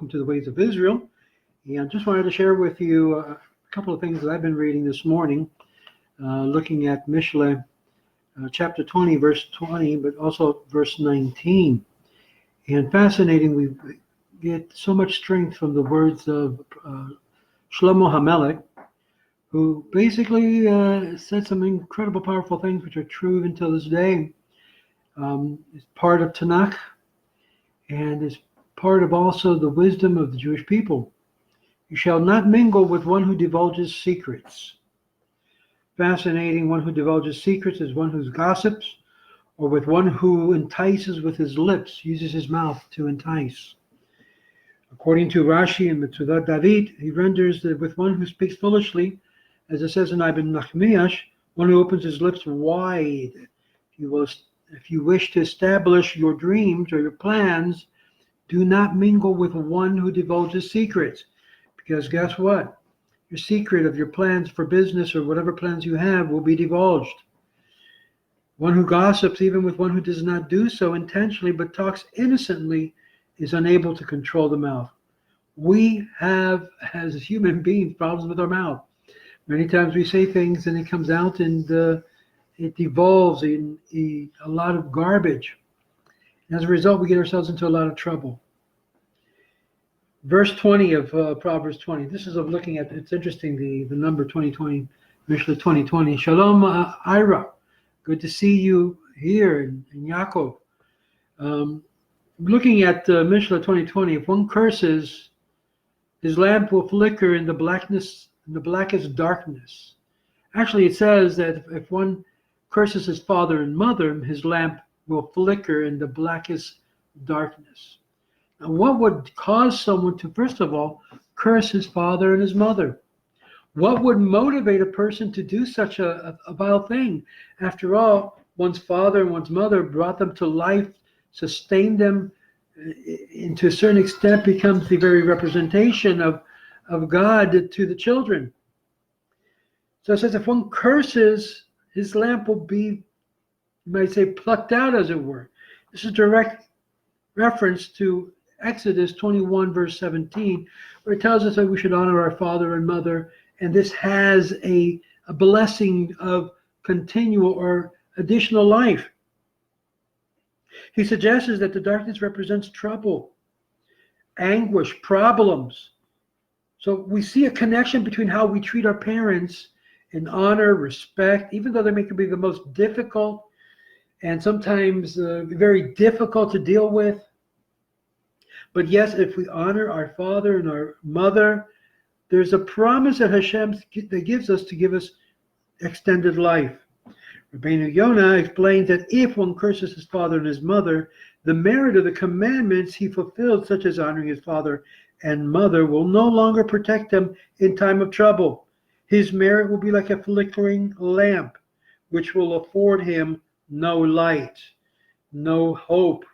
welcome to the Ways of Israel. And I just wanted to share with you a couple of things that I've been reading this morning, looking at Mishle chapter 20, verse 20, but also verse 19. And fascinating, we get so much strength from the words of Shlomo HaMelech, who basically said some incredible, powerful things which are true even till this day. It's part of Tanakh, and is part of also the wisdom of the Jewish people. You shall not mingle with one who divulges secrets. Fascinating, one who divulges secrets is one who gossips, or with one who entices with his lips, uses his mouth to entice. According to Rashi and Metzudat David, he renders that with one who speaks foolishly, as it says in Ibn Nachmiyash, one who opens his lips wide. If you wish to establish your dreams or your plans, do not mingle with one who divulges secrets. Because guess what? Your secret of your plans for business or whatever plans you have will be divulged. One who gossips, even with one who does not do so intentionally but talks innocently, is unable to control the mouth. We have, as human beings, problems with our mouth. Many times we say things and it comes out and it devolves in a lot of garbage. And as a result, we get ourselves into a lot of trouble. Verse 20 of Proverbs 20. This is of looking at, it's interesting, the number 2020, Mishle 2020. Shalom, Ira. Good to see you here in Yaakov. Looking at Mishle 2020, if one curses, his lamp will flicker in the blackness, in the blackest darkness. Actually, it says that if one curses his father and mother, his lamp will flicker in the blackest darkness. Now, what would cause someone to, first of all, curse his father and his mother? What would motivate a person to do such a vile thing? After all, one's father and one's mother brought them to life, sustained them, and to a certain extent becomes the very representation of God to the children. So it says if one curses, his lamp will be, you might say, plucked out, as it were. This is direct reference to Exodus 21, verse 17, where it tells us that we should honor our father and mother, and this has a blessing of continual or additional life. He suggests that the darkness represents trouble, anguish, problems. So we see a connection between how we treat our parents in honor, respect, even though they may be the most difficult and sometimes very difficult to deal with. But yes, if we honor our father and our mother, there's a promise that Hashem that gives us to give us extended life. Rabbeinu Yonah explains that if one curses his father and his mother, the merit of the commandments he fulfilled, such as honoring his father and mother, will no longer protect him in time of trouble. His merit will be like a flickering lamp, which will afford him no light, no hope.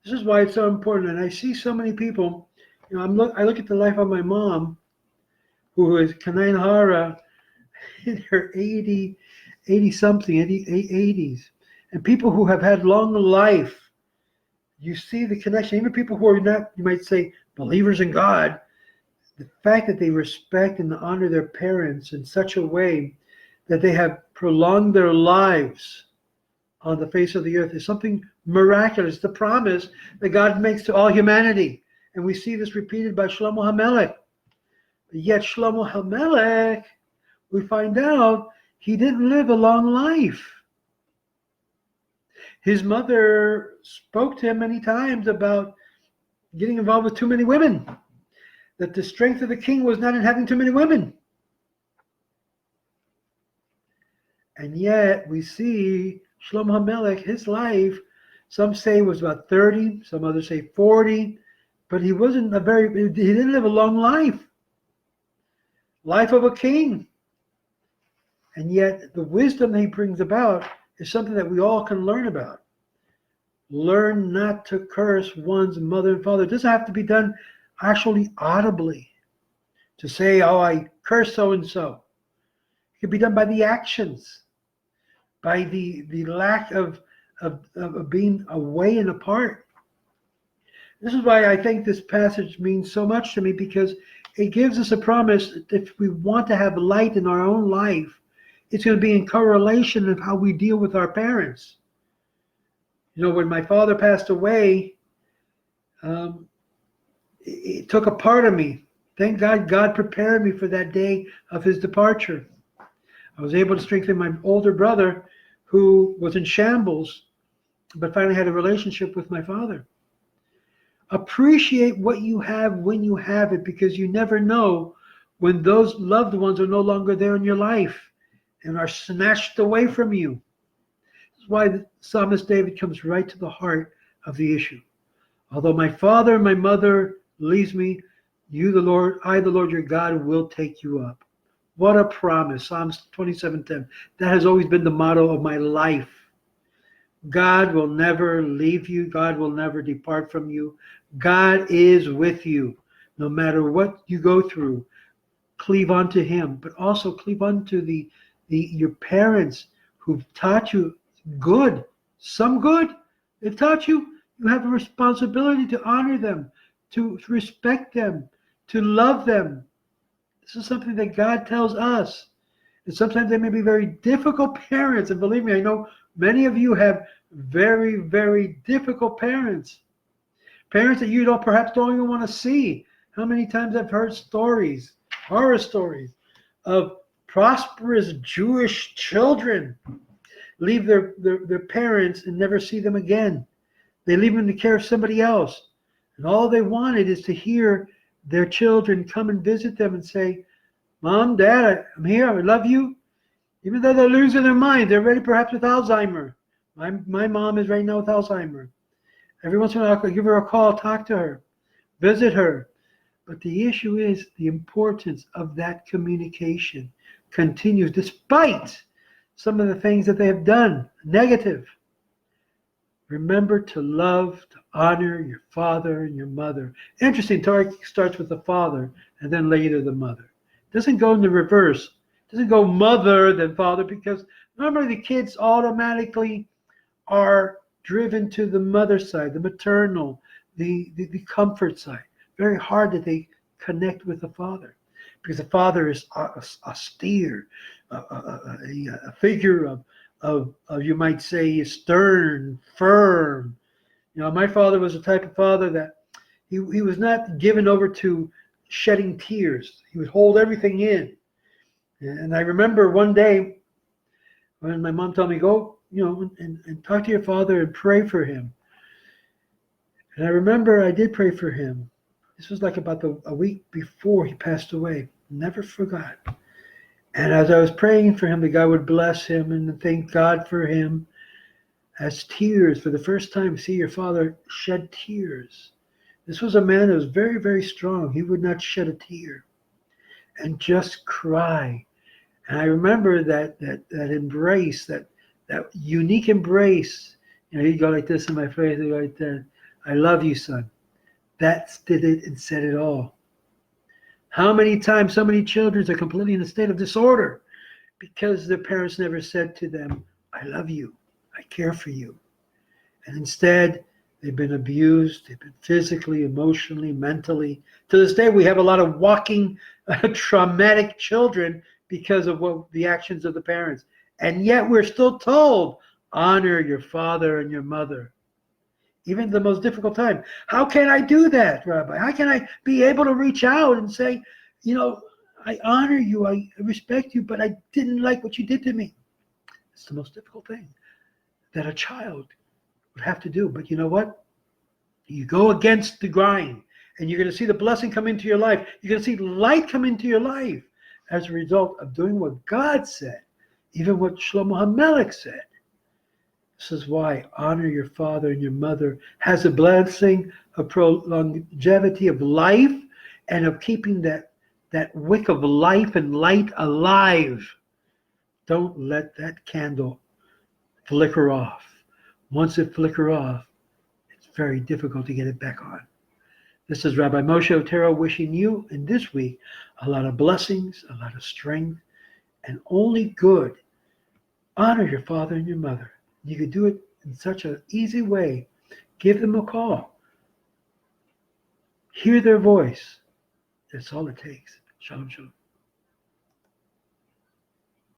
This is why it's so important. And I see so many people, I look at the life of my mom, who is Kanain Hara, in her 80 something, 80s. And people who have had long life, you see the connection. Even people who are not, you might say, believers in God, the fact that they respect and honor their parents in such a way that they have prolonged their lives on the face of the earth is something miraculous. The promise that God makes to all humanity. And we see this repeated by Shlomo HaMelech. Yet Shlomo HaMelech, we find out, he didn't live a long life. His mother spoke to him many times about getting involved with too many women, that the strength of the king was not in having too many women. And yet we see Shlomo HaMelech, his life, some say was about 30, some others say 40, but he didn't live a long life. Life of a king. And yet the wisdom that he brings about is something that we all can learn about. Learn not to curse one's mother and father. It doesn't have to be done actually audibly. To say, oh, I curse so-and-so. It can be done by the actions, by the lack of being away and apart. This is why I think this passage means so much to me, because it gives us a promise that if we want to have light in our own life, it's going to be in correlation of how we deal with our parents. You know, when my father passed away, it took a part of me. Thank God, God prepared me for that day of his departure. I was able to strengthen my older brother, who was in shambles, but finally had a relationship with my father. Appreciate what you have when you have it, because you never know when those loved ones are no longer there in your life and are snatched away from you. That's why the psalmist David comes right to the heart of the issue. Although my father and my mother leaves me, you, the Lord, I, the Lord your God, will take you up. What a promise. Psalms 27:10. That has always been the motto of my life. God will never leave you. God will never depart from you. God is with you. No matter what you go through, cleave unto him, but also cleave unto your parents who've taught you good, some good. They've taught you. You have a responsibility to honor them, to respect them, to love them. This is something that God tells us. And sometimes they may be very difficult parents. And believe me, I know many of you have very, very difficult parents. Parents that you perhaps don't even want to see. How many times I've heard stories, horror stories, of prosperous Jewish children leave their parents and never see them again. They leave them in the care of somebody else. And all they wanted is to hear their children come and visit them and say, Mom, Dad, I'm here, I love you. Even though they're losing their mind, they're ready perhaps with Alzheimer. My mom is right now with Alzheimer. Every once in a while, I'll give her a call, talk to her, visit her. But the issue is the importance of that communication continues despite some of the things that they have done, negative. Remember to love, to honor your father and your mother. Interesting, Torah starts with the father and then later the mother. It doesn't go in the reverse. It doesn't go mother then father, because normally the kids automatically are driven to the mother side, the maternal, the comfort side. Very hard that they connect with the father, because the father is austere, a figure of you might say stern, firm. You know, my father was the type of father that he was not given over to shedding tears. He would hold everything in. And I remember one day when my mom told me, go, and talk to your father and pray for him. And I remember I did pray for him. This was like about a week before he passed away. Never forgot. And as I was praying for him, that God would bless him and thank God for him, as tears, for the first time, see your father shed tears. This was a man that was very, very strong. He would not shed a tear and just cry. And I remember that embrace, that unique embrace. He'd go like this in my face, he'd go like that. I love you, son. That did it and said it all. How many times so many children are completely in a state of disorder because their parents never said to them, I love you, I care for you. And instead, they've been abused, they've been physically, emotionally, mentally. To this day, we have a lot of walking traumatic children because of the actions of the parents. And yet we're still told, honor your father and your mother. Even the most difficult time. How can I do that, Rabbi? How can I be able to reach out and say, I honor you, I respect you, but I didn't like what you did to me? It's the most difficult thing that a child would have to do. But you know what? You go against the grind, and you're going to see the blessing come into your life. You're going to see light come into your life as a result of doing what God said, even what Shlomo HaMelech said. This is why honor your father and your mother has a blessing of longevity of life and of keeping that wick of life and light alive. Don't let that candle flicker off. Once it flickers off, it's very difficult to get it back on. This is Rabbi Moshe Otero wishing you in this week a lot of blessings, a lot of strength, and only good. Honor your father and your mother. You could do it in such an easy way. Give them a call. Hear their voice. That's all it takes. Shalom, shalom.